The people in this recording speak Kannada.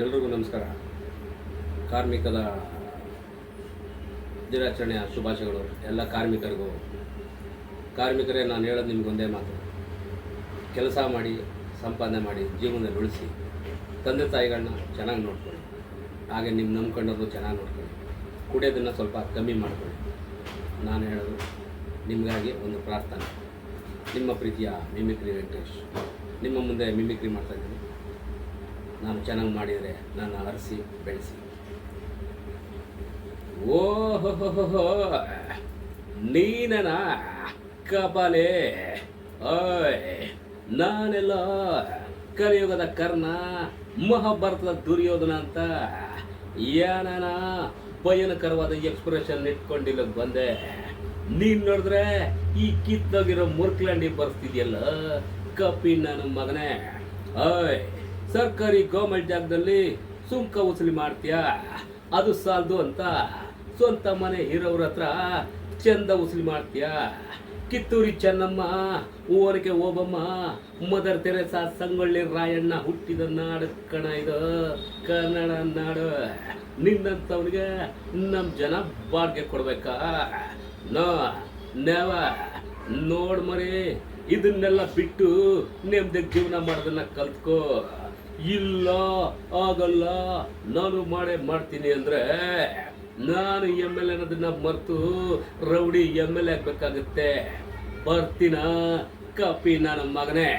ಎಲ್ರಿಗೂ ನಮಸ್ಕಾರ. ಕಾರ್ಮಿಕದ ದಿನಾಚರಣೆಯ ಶುಭಾಶಯಗಳು ಎಲ್ಲ ಕಾರ್ಮಿಕರಿಗೂ. ಕಾರ್ಮಿಕರೇ, ನಾನು ಹೇಳೋದು ನಿಮ್ಗೊಂದೇ ಮಾತು: ಕೆಲಸ ಮಾಡಿ, ಸಂಪಾದನೆ ಮಾಡಿ, ಜೀವನದಲ್ಲಿ ಉಳಿಸಿ, ತಂದೆ ತಾಯಿಗಳನ್ನ ಚೆನ್ನಾಗಿ ನೋಡ್ಕೊಳ್ಳಿ. ಹಾಗೆ ನಿಮ್ಮ ನಂಬ್ಕೊಂಡವ್ರನ್ನೂ ಚೆನ್ನಾಗಿ ನೋಡ್ಕೊಳ್ಳಿ. ಕುಡಿಯೋದನ್ನು ಸ್ವಲ್ಪ ಕಮ್ಮಿ ಮಾಡ್ಕೊಳ್ಳಿ. ನಾನು ಹೇಳೋದು ನಿಮಗಾಗಿ ಒಂದು ಪ್ರಾರ್ಥನೆ. ನಿಮ್ಮ ಪ್ರೀತಿಯ ಮಿಮಿಕ್ರಿ ವೆಂಕಟೇಶ್ ನಿಮ್ಮ ಮುಂದೆ ಮಿಮಿಕ್ರಿ ಮಾಡ್ತಾಯಿದ್ದೀನಿ. ನಾನು ಚೆನ್ನಾಗಿ ಮಾಡಿದರೆ ನನ್ನ ಅರಸಿ ಬೆಳೆಸಿ. ಓಹೋ, ನೀನನ ಕಪಾಲೆ? ಓಯ್, ನಾನೆಲ್ಲ ಕಲಿಯುಗದ ಕರ್ಣ, ಮಹಾಭಾರತದ ದುರ್ಯೋಧನ ಅಂತ ಏನಾನ ಭಯಂಕರವಾದ ಎಕ್ಸ್ಪ್ರೆಷನ್ ಇಟ್ಕೊಂಡಿಲ್ಲ ಬಂದೆ. ನೀನು ನೋಡಿದ್ರೆ ಈ ಕಿತ್ತೋಗಿರೋ ಮುರ್ಕ್ಲಂಡಿ ಬರ್ಸ್ತಿದ್ಯಲ್ಲ ಕಪಿ ನನ್ನ ಮಗನೇ. ಓಯ್, ಸರ್ಕಾರಿ ಗೌರ್ಮೆಂಟ್ ಜಾಗದಲ್ಲಿ ಸುಂಕ ವಸೂಲಿ ಮಾಡ್ತೀಯ, ಅದು ಸಾಲದು ಅಂತ ಸ್ವಂತ ಮನೆ ಇರೋವ್ರ ಹತ್ರ ಚಂದ ವಸೂಲಿ ಮಾಡ್ತೀಯ. ಕಿತ್ತೂರಿ ಚೆನ್ನಮ್ಮ, ಓರಕೆ ಓಬಮ್ಮ, ಮದರ್ ತೆರೆಸಾ, ಸಂಗೊಳ್ಳಿ ರಾಯಣ್ಣ ಹುಟ್ಟಿದ ನಾಡು ಕಣ ಇದು ಕನ್ನಡ ನಾಡು. ನಿನ್ನಂಥವ್ರಿಗೆ ನಮ್ಮ ಜನ ಬಾಡಿಗೆ ಕೊಡ್ಬೇಕಾ? ನೋಡ್ ಮರಿ, ಇದನ್ನೆಲ್ಲ ಬಿಟ್ಟು ನೆಮ್ಮದಿ ಜೀವನ ಮಾಡೋದನ್ನ ಕಲ್ತ್ಕೋ. ಇಲ್ಲ, ಆಗಲ್ಲ, ನಾನು ಮಾಡ್ತೀನಿ ಅಂದ್ರೆ ನಾನು MLA ಅನ್ನೋದನ್ನ ಮರೆತು ರೌಡಿ MLA ಆಗ್ಬೇಕಾಗುತ್ತೆ. ಬರ್ತೀನ ಕಪಿ ನನ್ನ ಮಗನೇ.